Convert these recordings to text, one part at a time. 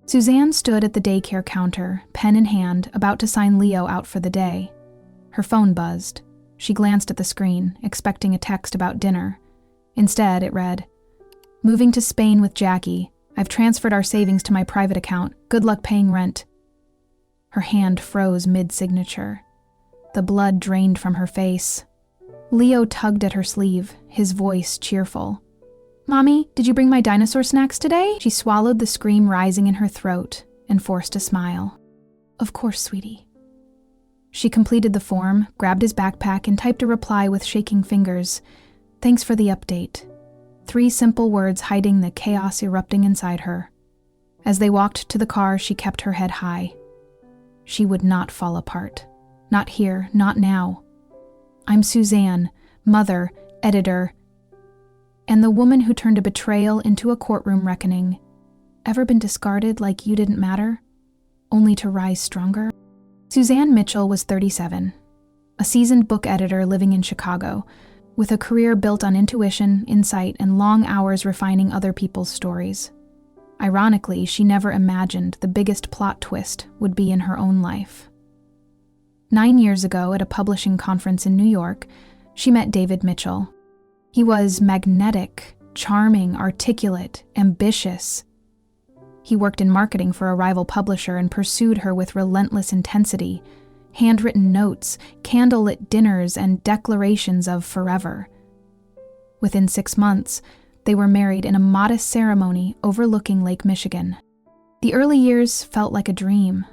Suzanne stood at the daycare counter, pen in hand, about to sign Leo out for the day. Her phone buzzed. She glanced at the screen, expecting a text about dinner. Instead, it read, "Moving to Spain with Jackie. I've transferred our savings to my private account. Good luck paying rent." Her hand froze mid-signature. The blood drained from her face. Leo tugged at her sleeve, his voice cheerful. "Mommy, did you bring my dinosaur snacks today?" She swallowed the scream rising in her throat and forced a smile. "Of course, sweetie." She completed the form, grabbed his backpack, and typed a reply with shaking fingers. "Thanks for the update." 3 simple words hiding the chaos erupting inside her. As they walked to the car, she kept her head high. She would not fall apart. Not here, not now. I'm Suzanne, mother, editor, and the woman who turned a betrayal into a courtroom reckoning. Ever been discarded like you didn't matter, only to rise stronger? Suzanne Mitchell was 37, a seasoned book editor living in Chicago, with a career built on intuition, insight, and long hours refining other people's stories. Ironically, she never imagined the biggest plot twist would be in her own life. 9 years ago, at a publishing conference in New York, she met David Mitchell. He was magnetic, charming, articulate, ambitious. He worked in marketing for a rival publisher and pursued her with relentless intensity, handwritten notes, candlelit dinners, and declarations of forever. Within 6 months, they were married in a modest ceremony overlooking Lake Michigan. The early years felt like a dream.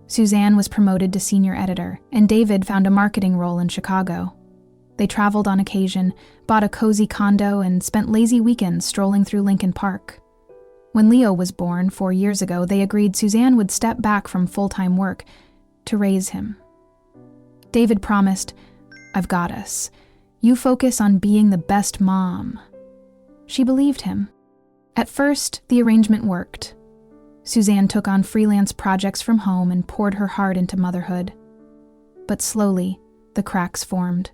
Suzanne was promoted to senior editor, and David found a marketing role in Chicago. They traveled on occasion, bought a cozy condo, and spent lazy weekends strolling through Lincoln Park. When Leo was born 4 years ago, they agreed Suzanne would step back from full-time work to raise him. David promised, "I've got us. You focus on being the best mom." She believed him. At first, the arrangement worked. Suzanne took on freelance projects from home and poured her heart into motherhood. But slowly, the cracks formed.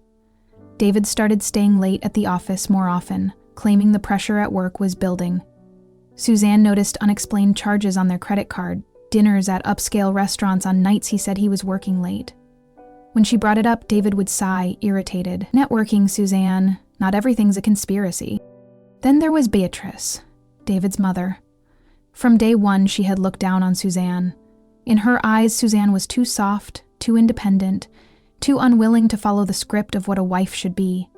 David started staying late at the office more often, claiming the pressure at work was building. Suzanne noticed unexplained charges on their credit card, dinners at upscale restaurants on nights he said he was working late. When she brought it up, David would sigh, irritated. "Networking, Suzanne. Not everything's a conspiracy." Then there was Beatrice, David's mother. From day one, she had looked down on Suzanne. In her eyes, Suzanne was too soft, too independent, too unwilling to follow the script of what a wife should be.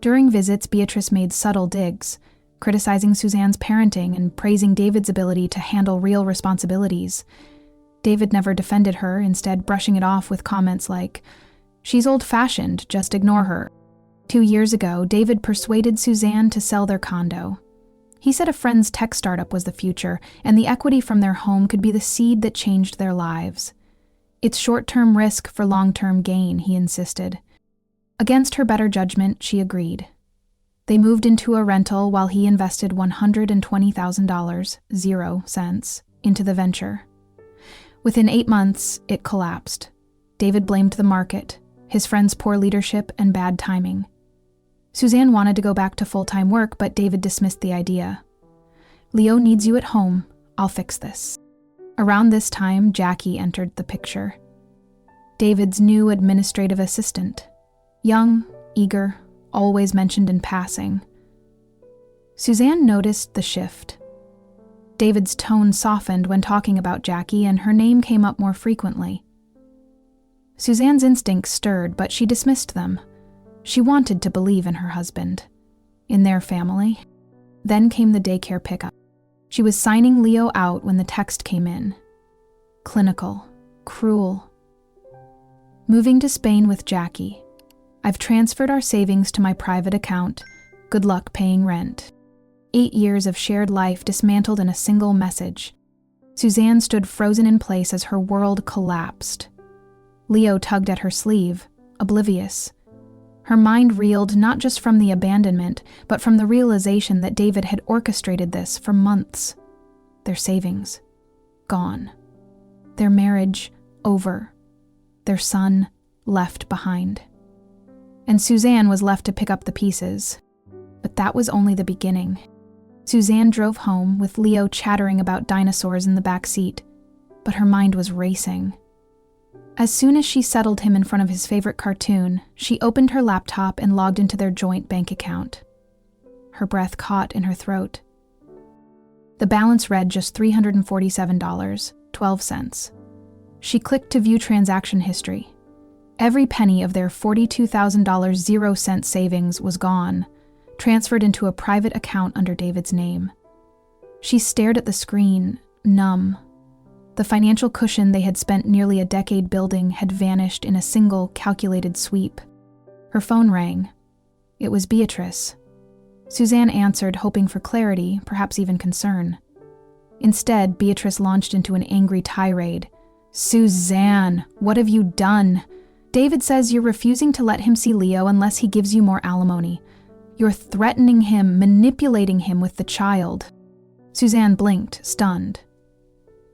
During visits, Beatrice made subtle digs, criticizing Suzanne's parenting and praising David's ability to handle real responsibilities. David never defended her, instead brushing it off with comments like, "She's old-fashioned, just ignore her." 2 years ago, David persuaded Suzanne to sell their condo. He said a friend's tech startup was the future, and the equity from their home could be the seed that changed their lives. It's short-term risk for long-term gain, he insisted. Against her better judgment, she agreed. They moved into a rental while he invested $120,000, 0 cents, into the venture. Within 8 months, it collapsed. David blamed the market, his friend's poor leadership, and bad timing. Suzanne wanted to go back to full-time work, but David dismissed the idea. "Leo needs you at home. I'll fix this." Around this time, Jackie entered the picture. David's new administrative assistant. Young, eager, always mentioned in passing. Suzanne noticed the shift. David's tone softened when talking about Jackie, and her name came up more frequently. Suzanne's instincts stirred, but she dismissed them. She wanted to believe in her husband, in their family. Then came the daycare pickup. She was signing Leo out when the text came in. Clinical, cruel. "Moving to Spain with Jackie. I've transferred our savings to my private account. Good luck paying rent." 8 years of shared life dismantled in a single message. Suzanne stood frozen in place as her world collapsed. Leo tugged at her sleeve, oblivious. Her mind reeled not just from the abandonment, but from the realization that David had orchestrated this for months. Their savings, gone. Their marriage, over. Their son, left behind. And Suzanne was left to pick up the pieces. But that was only the beginning. Suzanne drove home with Leo chattering about dinosaurs in the back seat, but her mind was racing. As soon as she settled him in front of his favorite cartoon, she opened her laptop and logged into their joint bank account. Her breath caught in her throat. The balance read just $347.12. She clicked to view transaction history. Every penny of their $42,000 0-cent savings was gone, transferred into a private account under David's name. She stared at the screen, numb. The financial cushion they had spent nearly a decade building had vanished in a single calculated sweep. Her phone rang. It was Beatrice. Suzanne answered, hoping for clarity, perhaps even concern. Instead, Beatrice launched into an angry tirade. "Suzanne, what have you done? David says you're refusing to let him see Leo unless he gives you more alimony. You're threatening him, manipulating him with the child." Suzanne blinked, stunned.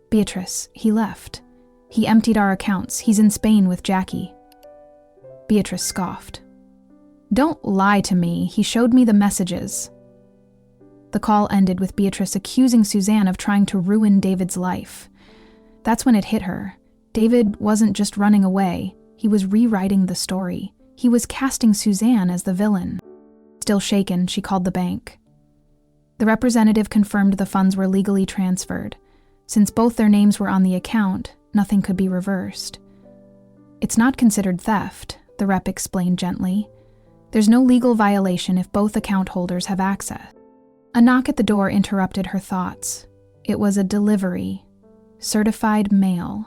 "Beatrice, he left. He emptied our accounts. He's in Spain with Jackie." Beatrice scoffed. "Don't lie to me. He showed me the messages." The call ended with Beatrice accusing Suzanne of trying to ruin David's life. That's when it hit her. David wasn't just running away. He was rewriting the story. He was casting Suzanne as the villain. Still shaken, she called the bank. The representative confirmed the funds were legally transferred. Since both their names were on the account, nothing could be reversed. "It's not considered theft," the rep explained gently. "There's no legal violation if both account holders have access." A knock at the door interrupted her thoughts. It was a delivery. Certified mail.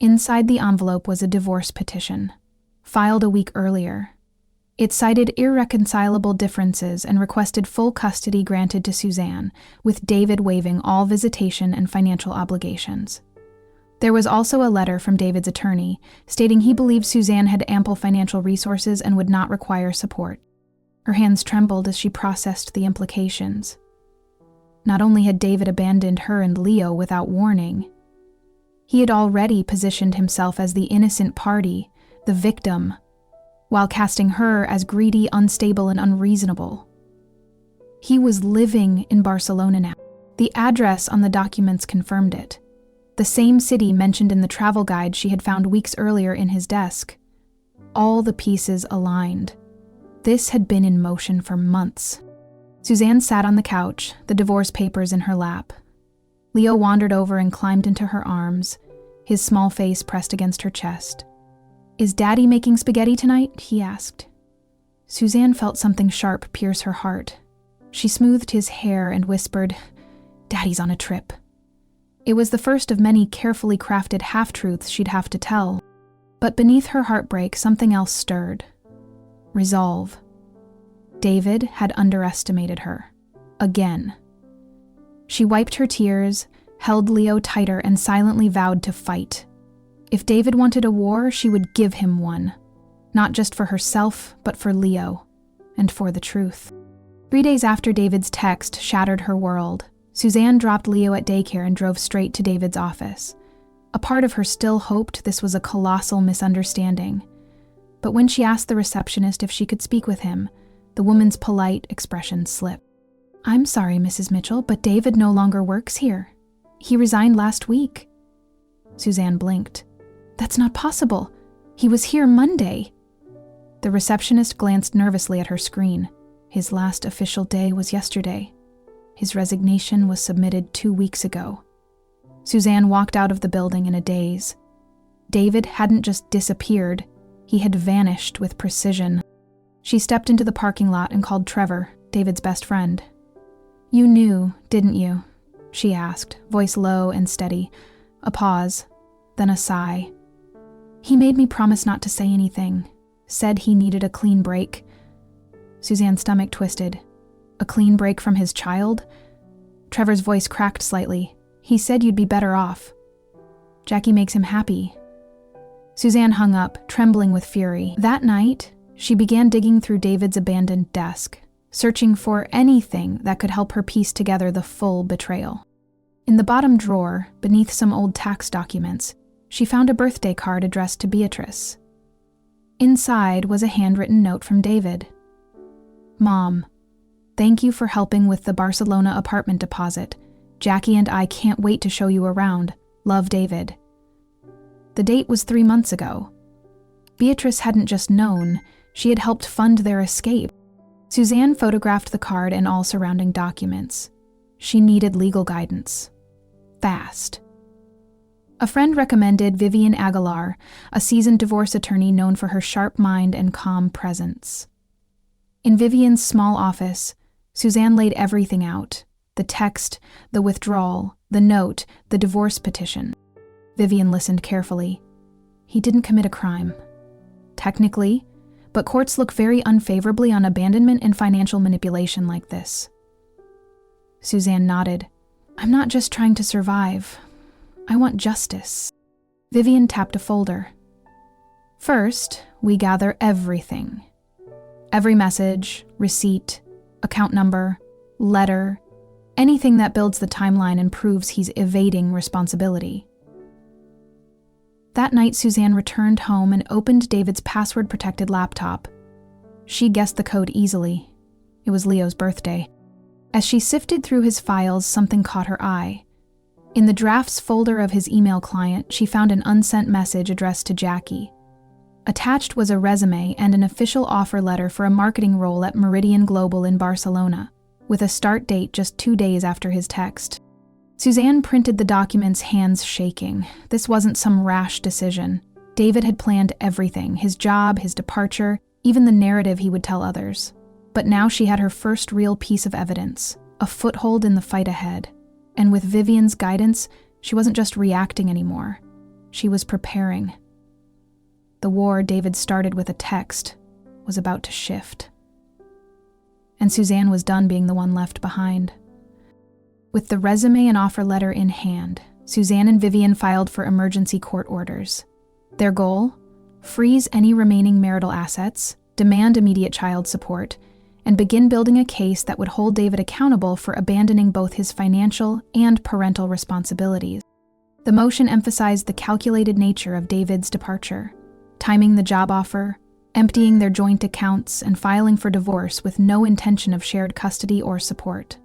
Inside the envelope was a divorce petition, filed a week earlier. It cited irreconcilable differences and requested full custody granted to Suzanne, with David waiving all visitation and financial obligations. There was also a letter from David's attorney, stating he believed Suzanne had ample financial resources and would not require support. Her hands trembled as she processed the implications. Not only had David abandoned her and Leo without warning, he had already positioned himself as the innocent party, the victim, while casting her as greedy, unstable, and unreasonable. He was living in Barcelona now. The address on the documents confirmed it. The same city mentioned in the travel guide she had found weeks earlier in his desk. All the pieces aligned. This had been in motion for months. Suzanne sat on the couch, the divorce papers in her lap. Leo wandered over and climbed into her arms, his small face pressed against her chest. "Is Daddy making spaghetti tonight?" he asked. Suzanne felt something sharp pierce her heart. She smoothed his hair and whispered, "Daddy's on a trip." It was the first of many carefully crafted half-truths she'd have to tell. But beneath her heartbreak, something else stirred. Resolve. David had underestimated her. Again. She wiped her tears, held Leo tighter, and silently vowed to fight. If David wanted a war, she would give him one. Not just for herself, but for Leo. And for the truth. 3 days after David's text shattered her world, Suzanne dropped Leo at daycare and drove straight to David's office. A part of her still hoped this was a colossal misunderstanding. But when she asked the receptionist if she could speak with him, the woman's polite expression slipped. "I'm sorry, Mrs. Mitchell, but David no longer works here. He resigned last week." Suzanne blinked. "That's not possible. He was here Monday." The receptionist glanced nervously at her screen. His last official day was yesterday. His resignation was submitted 2 weeks ago. Suzanne walked out of the building in a daze. David hadn't just disappeared, he had vanished with precision. She stepped into the parking lot and called Trevor, David's best friend. "You knew, didn't you?" she asked, voice low and steady. A pause, then a sigh. "He made me promise not to say anything. Said he needed a clean break." Suzanne's stomach twisted. A clean break from his child? Trevor's voice cracked slightly. "He said you'd be better off. Jackie makes him happy." Suzanne hung up, trembling with fury. That night, she began digging through David's abandoned desk, searching for anything that could help her piece together the full betrayal. In the bottom drawer, beneath some old tax documents, she found a birthday card addressed to Beatrice. Inside was a handwritten note from David. "Mom, Thank you for helping with the Barcelona apartment deposit. Jackie and I can't wait to show you around. Love, David. The date was 3 months ago. Beatrice hadn't just known, she had helped fund their escape. Suzanne photographed the card and all surrounding documents. She needed legal guidance. Fast. A friend recommended Vivian Aguilar, a seasoned divorce attorney known for her sharp mind and calm presence. In Vivian's small office, Suzanne laid everything out: the text, the withdrawal, the note, the divorce petition. Vivian listened carefully. He didn't commit a crime. Technically, but courts look very unfavorably on abandonment and financial manipulation like this. Suzanne nodded. I'm not just trying to survive. I want justice. Vivian tapped a folder. First, we gather everything. Every message, receipt, account number, letter, anything that builds the timeline and proves he's evading responsibility. That night, Suzanne returned home and opened David's password-protected laptop. She guessed the code easily. It was Leo's birthday. As she sifted through his files, something caught her eye. In the drafts folder of his email client, she found an unsent message addressed to Jackie. Attached was a resume and an official offer letter for a marketing role at Meridian Global in Barcelona, with a start date just 2 days after his text. Suzanne printed the documents, hands shaking. This wasn't some rash decision. David had planned everything: his job, his departure, even the narrative he would tell others. But now she had her first real piece of evidence, a foothold in the fight ahead. And with Vivian's guidance, she wasn't just reacting anymore. She was preparing. The war David started with a text was about to shift. And Suzanne was done being the one left behind. With the resume and offer letter in hand, Suzanne and Vivian filed for emergency court orders. Their goal? Freeze any remaining marital assets, demand immediate child support, and begin building a case that would hold David accountable for abandoning both his financial and parental responsibilities. The motion emphasized the calculated nature of David's departure, timing the job offer, emptying their joint accounts, and filing for divorce with no intention of shared custody or support.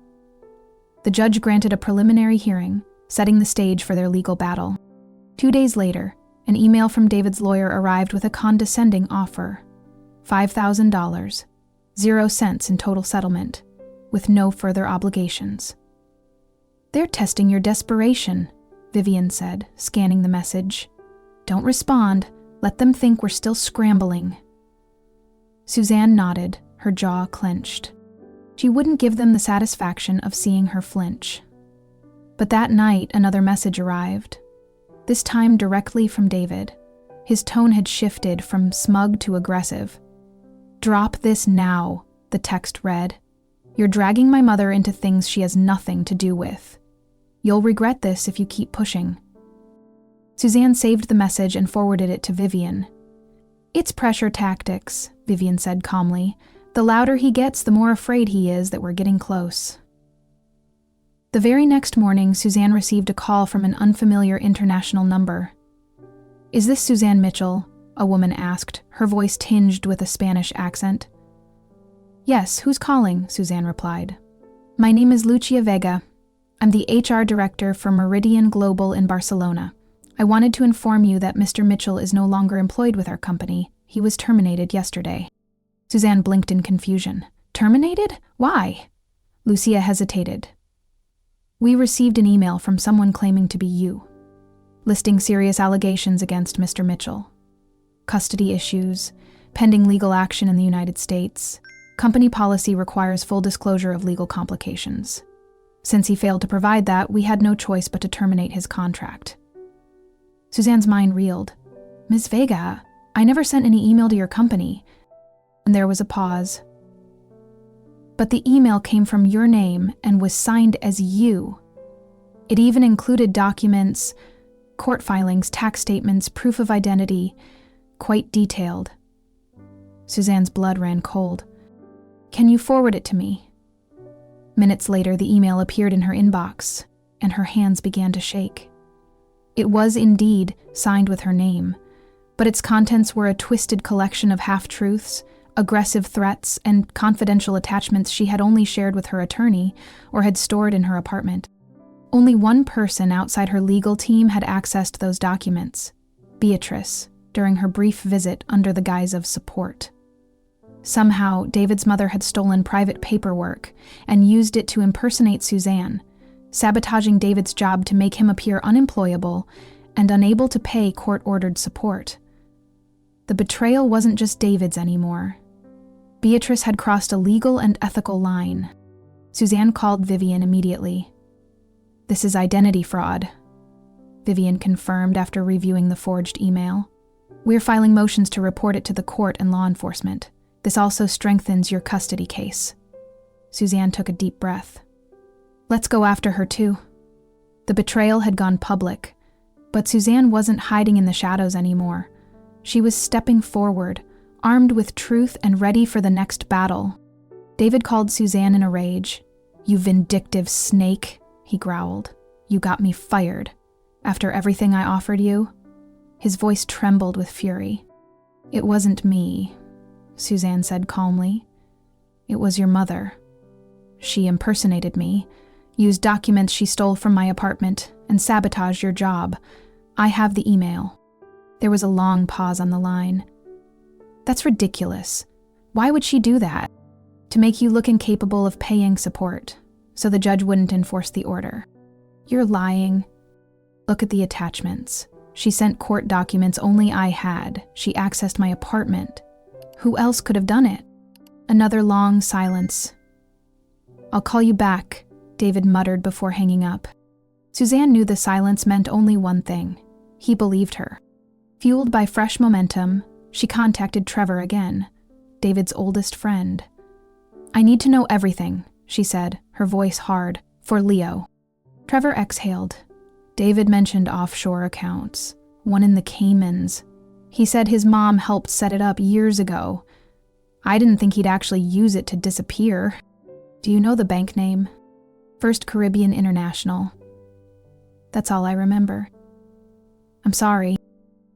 The judge granted a preliminary hearing, setting the stage for their legal battle. 2 days later, an email from David's lawyer arrived with a condescending offer: $5,000, 0 cents in total settlement, with no further obligations. They're testing your desperation, Vivian said, scanning the message. Don't respond. Let them think we're still scrambling. Suzanne nodded, her jaw clenched. She wouldn't give them the satisfaction of seeing her flinch. But that night, another message arrived, this time directly from David. His tone had shifted from smug to aggressive. Drop this now, the text read. You're dragging my mother into things she has nothing to do with. You'll regret this if you keep pushing. Suzanne saved the message and forwarded it to Vivian. It's pressure tactics, Vivian said calmly. The louder he gets, the more afraid he is that we're getting close. The very next morning, Suzanne received a call from an unfamiliar international number. Is this Suzanne Mitchell? A woman asked, her voice tinged with a Spanish accent. Yes, who's calling? Suzanne replied. My name is Lucia Vega. I'm the HR director for Meridian Global in Barcelona. I wanted to inform you that Mr. Mitchell is no longer employed with our company. He was terminated yesterday. Suzanne blinked in confusion. Terminated? Why? Lucia hesitated. We received an email from someone claiming to be you, listing serious allegations against Mr. Mitchell. Custody issues, pending legal action in the United States. Company policy requires full disclosure of legal complications. Since he failed to provide that, we had no choice but to terminate his contract. Suzanne's mind reeled. Ms. Vega, I never sent any email to your company. And there was a pause. But the email came from your name and was signed as you. It even included documents, court filings, tax statements, proof of identity, quite detailed. Suzanne's blood ran cold. Can you forward it to me? Minutes later, the email appeared in her inbox, and her hands began to shake. It was indeed signed with her name, but its contents were a twisted collection of half-truths, aggressive threats, and confidential attachments she had only shared with her attorney or had stored in her apartment. Only one person outside her legal team had accessed those documents, Beatrice, during her brief visit under the guise of support. Somehow, David's mother had stolen private paperwork and used it to impersonate Suzanne, sabotaging David's job to make him appear unemployable and unable to pay court-ordered support. The betrayal wasn't just David's anymore. Beatrice had crossed a legal and ethical line. Suzanne called Vivian immediately. "This is identity fraud," Vivian confirmed after reviewing the forged email. "We're filing motions to report it to the court and law enforcement. This also strengthens your custody case." Suzanne took a deep breath. "Let's go after her too." The betrayal had gone public, but Suzanne wasn't hiding in the shadows anymore. She was stepping forward, armed with truth and ready for the next battle. David called Suzanne in a rage. "You vindictive snake," he growled. "You got me fired. After everything I offered you?" His voice trembled with fury. "It wasn't me," Suzanne said calmly. "It was your mother. She impersonated me, used documents she stole from my apartment, and sabotaged your job. I have the email." There was a long pause on the line. "That's ridiculous. Why would she do that?" "To make you look incapable of paying support, so the judge wouldn't enforce the order." "You're lying." "Look at the attachments. She sent court documents only I had. She accessed my apartment. Who else could have done it?" Another long silence. "I'll call you back," David muttered before hanging up. Suzanne knew the silence meant only one thing. He believed her. Fueled by fresh momentum, she contacted Trevor again, David's oldest friend. "I need to know everything," she said, her voice hard, "for Leo." Trevor exhaled. David mentioned offshore accounts, one in the Caymans. He said his mom helped set it up years ago. I didn't think he'd actually use it to disappear. "Do you know the bank name?" "First Caribbean International." "That's all I remember." "I'm sorry."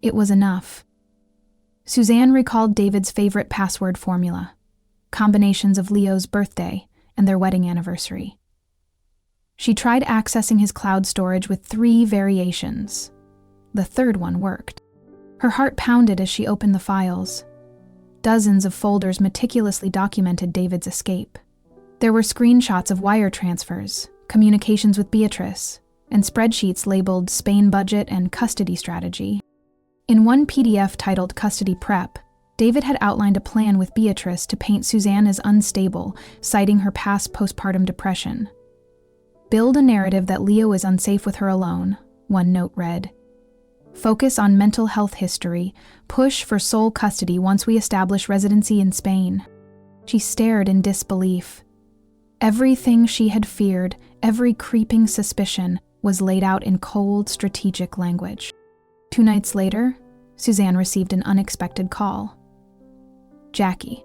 It was enough. Suzanne recalled David's favorite password formula, combinations of Leo's birthday and their wedding anniversary. She tried accessing his cloud storage with 3 variations. The third one worked. Her heart pounded as she opened the files. Dozens of folders meticulously documented David's escape. There were screenshots of wire transfers, communications with Beatrice, and spreadsheets labeled Spain budget and custody strategy. In one PDF titled Custody Prep, David had outlined a plan with Beatrice to paint Suzanne as unstable, citing her past postpartum depression. "Build a narrative that Leo is unsafe with her alone," one note read. "Focus on mental health history, push for sole custody once we establish residency in Spain." She stared in disbelief. Everything she had feared, every creeping suspicion, was laid out in cold, strategic language. 2 nights later, Suzanne received an unexpected call. "Jackie."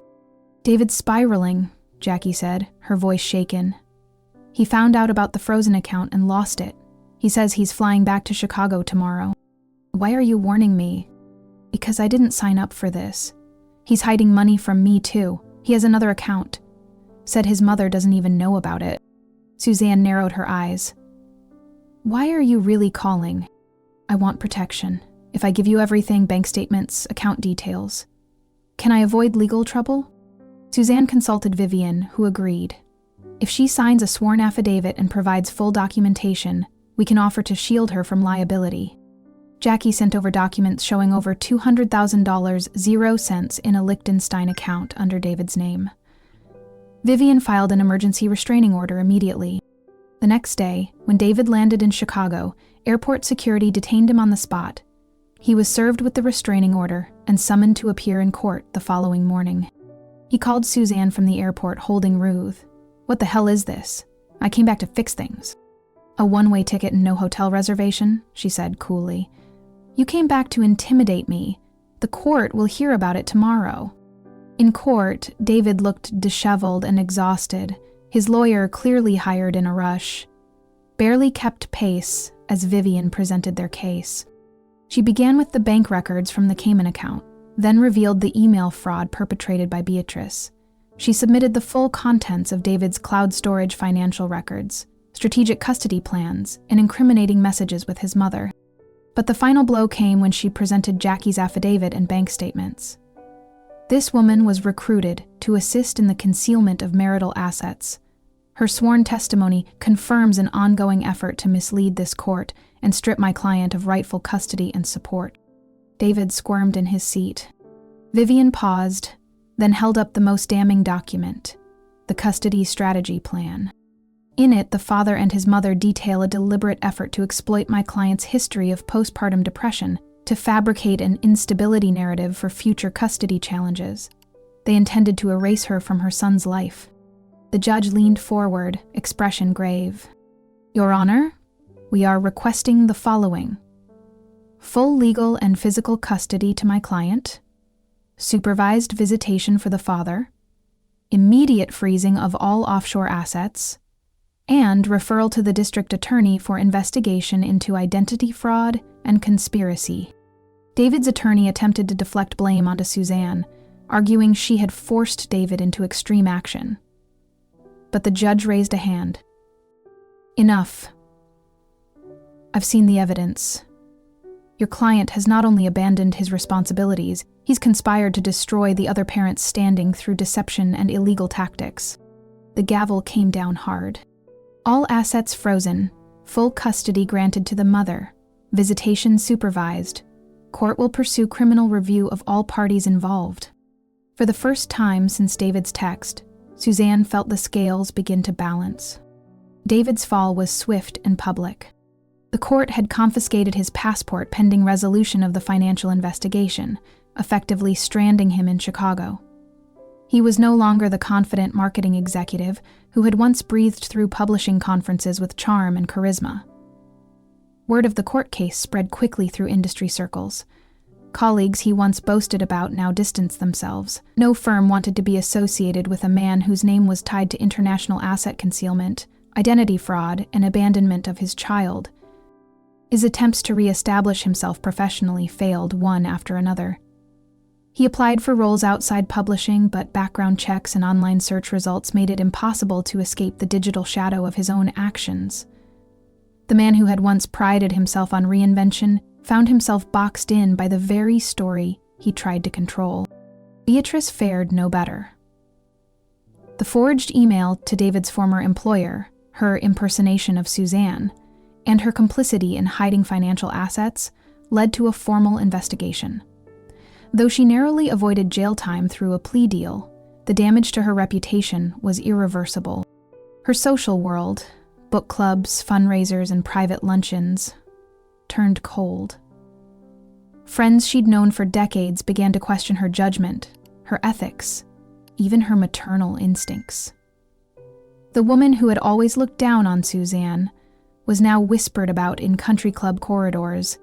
"David's spiraling," Jackie said, her voice shaken. "He found out about the frozen account and lost it. He says he's flying back to Chicago tomorrow." "Why are you warning me?" "Because I didn't sign up for this. He's hiding money from me too. He has another account. Said his mother doesn't even know about it." Suzanne narrowed her eyes. "Why are you really calling?" "I want protection. If I give you everything, bank statements, account details." "Can I avoid legal trouble?" Suzanne consulted Vivian, who agreed. "If she signs a sworn affidavit and provides full documentation, we can offer to shield her from liability." Jackie sent over documents showing over $200,000 0 cents in a Liechtenstein account under David's name. Vivian filed an emergency restraining order immediately. The next day, when David landed in Chicago, airport security detained him on the spot. He was served with the restraining order and summoned to appear in court the following morning. He called Suzanne from the airport holding Ruth. "What the hell is this? I came back to fix things." "A one-way ticket and no hotel reservation," she said coolly. "You came back to intimidate me. The court will hear about it tomorrow." In court, David looked disheveled and exhausted, his lawyer clearly hired in a rush. Barely kept pace as Vivian presented their case. She began with the bank records from the Cayman account, then revealed the email fraud perpetrated by Beatrice. She submitted the full contents of David's cloud storage financial records, strategic custody plans, and incriminating messages with his mother. But the final blow came when she presented Jackie's affidavit and bank statements. This woman was recruited to assist in the concealment of marital assets. Her sworn testimony confirms an ongoing effort to mislead this court and strip my client of rightful custody and support. David squirmed in his seat. Vivian paused, then held up the most damning document, the custody strategy plan. In it, the father and his mother detail a deliberate effort to exploit my client's history of postpartum depression to fabricate an instability narrative for future custody challenges. They intended to erase her from her son's life. The judge leaned forward, expression grave. Your Honor, we are requesting the following: full legal and physical custody to my client, supervised visitation for the father, immediate freezing of all offshore assets, and referral to the district attorney for investigation into identity fraud and conspiracy. David's attorney attempted to deflect blame onto Suzanne, arguing she had forced David into extreme action. But the judge raised a hand. Enough. I've seen the evidence. Your client has not only abandoned his responsibilities, he's conspired to destroy the other parent's standing through deception and illegal tactics. The gavel came down hard. All assets frozen, full custody granted to the mother, visitation supervised. Court will pursue criminal review of all parties involved. For the first time since David's text, Suzanne felt the scales begin to balance. David's fall was swift and public. The court had confiscated his passport pending resolution of the financial investigation, effectively stranding him in Chicago. He was no longer the confident marketing executive who had once breathed through publishing conferences with charm and charisma. Word of the court case spread quickly through industry circles. Colleagues he once boasted about now distanced themselves. No firm wanted to be associated with a man whose name was tied to international asset concealment, identity fraud, and abandonment of his child. His attempts to re-establish himself professionally failed one after another. He applied for roles outside publishing, but background checks and online search results made it impossible to escape the digital shadow of his own actions. The man who had once prided himself on reinvention found himself boxed in by the very story he tried to control. Beatrice fared no better. The forged email to David's former employer, her impersonation of Suzanne, and her complicity in hiding financial assets led to a formal investigation. Though she narrowly avoided jail time through a plea deal, the damage to her reputation was irreversible. Her social world, book clubs, fundraisers, and private luncheons, turned cold. Friends she'd known for decades began to question her judgment, her ethics, even her maternal instincts. The woman who had always looked down on Suzanne was now whispered about in country club corridors.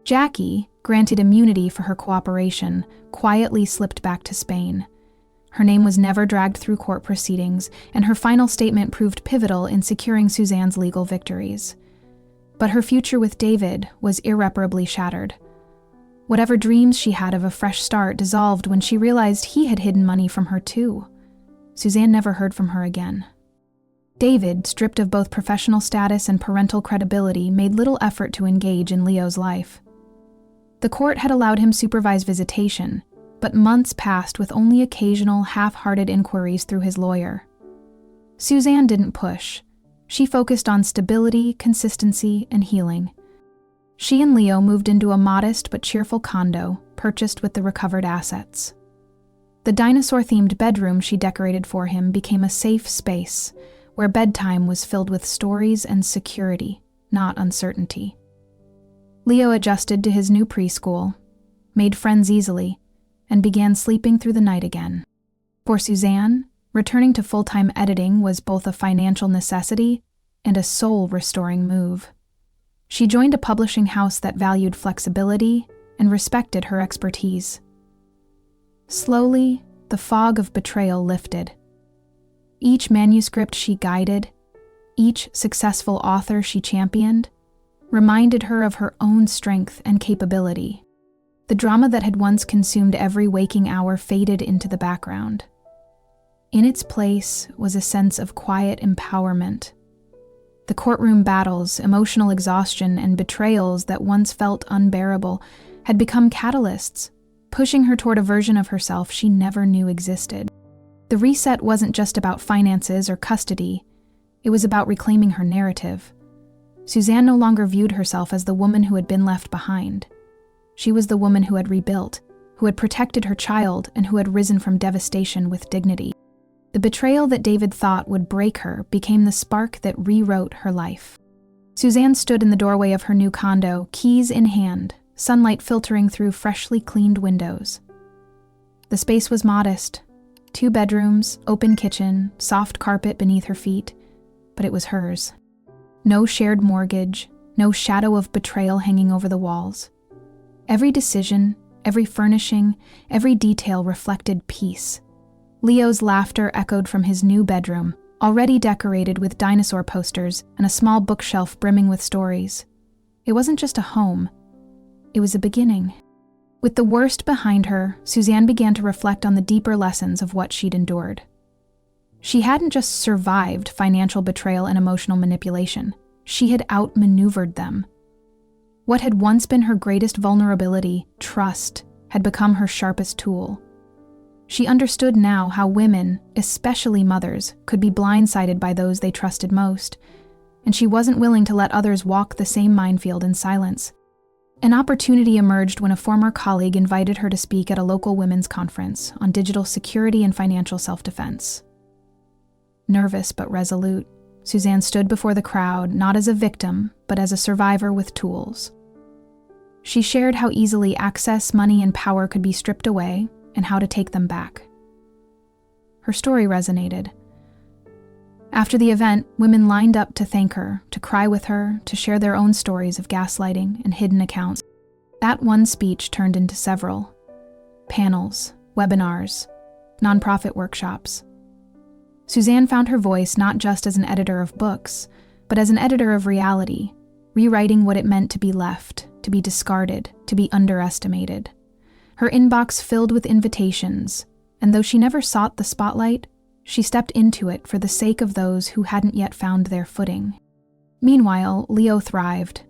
Jackie, granted immunity for her cooperation, quietly slipped back to Spain. Her name was never dragged through court proceedings, and her final statement proved pivotal in securing Suzanne's legal victories. But her future with David was irreparably shattered. Whatever dreams she had of a fresh start dissolved when she realized he had hidden money from her too. Suzanne never heard from her again. David, stripped of both professional status and parental credibility, made little effort to engage in Leo's life. The court had allowed him supervised visitation, but months passed with only occasional, half-hearted inquiries through his lawyer. Suzanne didn't push. She focused on stability, consistency, and healing. She and Leo moved into a modest but cheerful condo, purchased with the recovered assets. The dinosaur-themed bedroom she decorated for him became a safe space, where bedtime was filled with stories and security, not uncertainty. Leo adjusted to his new preschool, made friends easily, and began sleeping through the night again. For Suzanne, returning to full-time editing was both a financial necessity and a soul-restoring move. She joined a publishing house that valued flexibility and respected her expertise. Slowly, the fog of betrayal lifted. Each manuscript she guided, each successful author she championed, reminded her of her own strength and capability. The drama that had once consumed every waking hour faded into the background. In its place was a sense of quiet empowerment. The courtroom battles, emotional exhaustion, and betrayals that once felt unbearable had become catalysts, pushing her toward a version of herself she never knew existed. The reset wasn't just about finances or custody, it was about reclaiming her narrative. Suzanne no longer viewed herself as the woman who had been left behind. She was the woman who had rebuilt, who had protected her child, and who had risen from devastation with dignity. The betrayal that David thought would break her became the spark that rewrote her life. Suzanne stood in the doorway of her new condo, keys in hand, sunlight filtering through freshly cleaned windows. The space was modest. 2 bedrooms, open kitchen, soft carpet beneath her feet, but it was hers. No shared mortgage, no shadow of betrayal hanging over the walls. Every decision, every furnishing, every detail reflected peace. Leo's laughter echoed from his new bedroom, already decorated with dinosaur posters and a small bookshelf brimming with stories. It wasn't just a home. It was a beginning. With the worst behind her, Suzanne began to reflect on the deeper lessons of what she'd endured. She hadn't just survived financial betrayal and emotional manipulation. She had outmaneuvered them. What had once been her greatest vulnerability, trust, had become her sharpest tool. She understood now how women, especially mothers, could be blindsided by those they trusted most, and she wasn't willing to let others walk the same minefield in silence. An opportunity emerged when a former colleague invited her to speak at a local women's conference on digital security and financial self-defense. Nervous but resolute, Suzanne stood before the crowd not as a victim, but as a survivor with tools. She shared how easily access, money, and power could be stripped away, and how to take them back. Her story resonated. After the event, women lined up to thank her, to cry with her, to share their own stories of gaslighting and hidden accounts. That one speech turned into several. Panels, webinars, nonprofit workshops. Suzanne found her voice not just as an editor of books, but as an editor of reality, rewriting what it meant to be left, to be discarded, to be underestimated. Her inbox filled with invitations, and though she never sought the spotlight, she stepped into it for the sake of those who hadn't yet found their footing. Meanwhile, Leo thrived.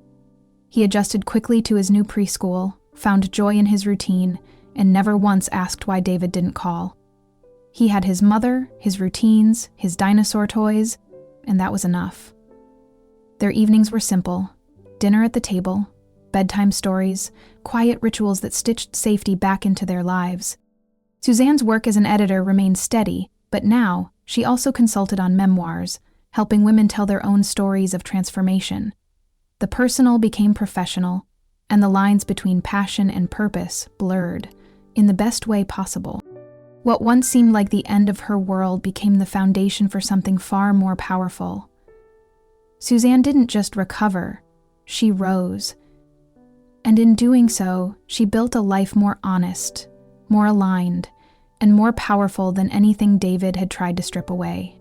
He adjusted quickly to his new preschool, found joy in his routine, and never once asked why David didn't call. He had his mother, his routines, his dinosaur toys, and that was enough. Their evenings were simple: dinner at the table, bedtime stories, quiet rituals that stitched safety back into their lives. Suzanne's work as an editor remained steady, but now she also consulted on memoirs, helping women tell their own stories of transformation. The personal became professional, and the lines between passion and purpose blurred, in the best way possible. What once seemed like the end of her world became the foundation for something far more powerful. Suzanne didn't just recover, she rose. And in doing so, she built a life more honest, more aligned, and more powerful than anything David had tried to strip away.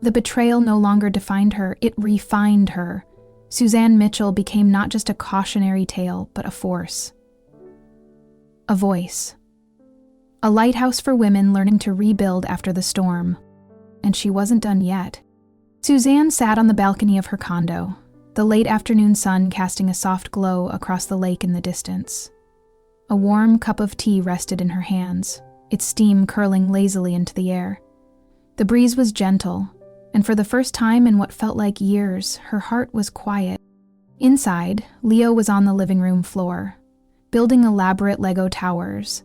The betrayal no longer defined her, it refined her. Suzanne Mitchell became not just a cautionary tale, but a force. A voice. A lighthouse for women learning to rebuild after the storm. And she wasn't done yet. Suzanne sat on the balcony of her condo, the late afternoon sun casting a soft glow across the lake in the distance. A warm cup of tea rested in her hands, its steam curling lazily into the air. The breeze was gentle, and for the first time in what felt like years, her heart was quiet. Inside, Leo was on the living room floor, building elaborate Lego towers,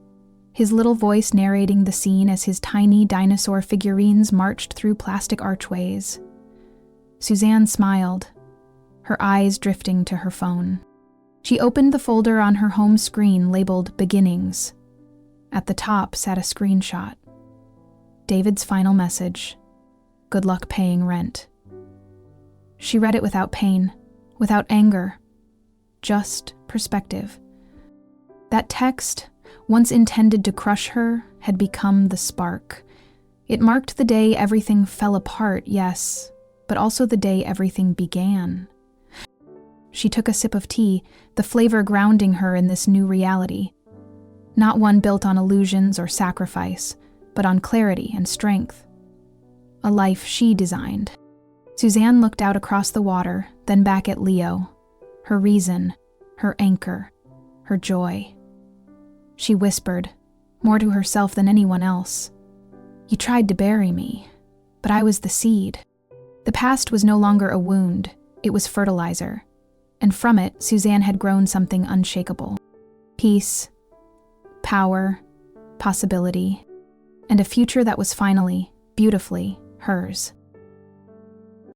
his little voice narrating the scene as his tiny dinosaur figurines marched through plastic archways. Suzanne smiled, her eyes drifting to her phone. She opened the folder on her home screen labeled Beginnings. At the top sat a screenshot. David's final message: "Good luck paying rent." She read it without pain, without anger, just perspective. That text, once intended to crush her, had become the spark. It marked the day everything fell apart, yes, but also the day everything began. She took a sip of tea, the flavor grounding her in this new reality. Not one built on illusions or sacrifice, but on clarity and strength. A life she designed. Suzanne looked out across the water, then back at Leo. Her reason, her anchor, her joy. She whispered, more to herself than anyone else. You tried to bury me, but I was the seed. The past was no longer a wound, it was fertilizer. And from it, Suzanne had grown something unshakable. Peace, power, possibility, and a future that was finally, beautifully, hers.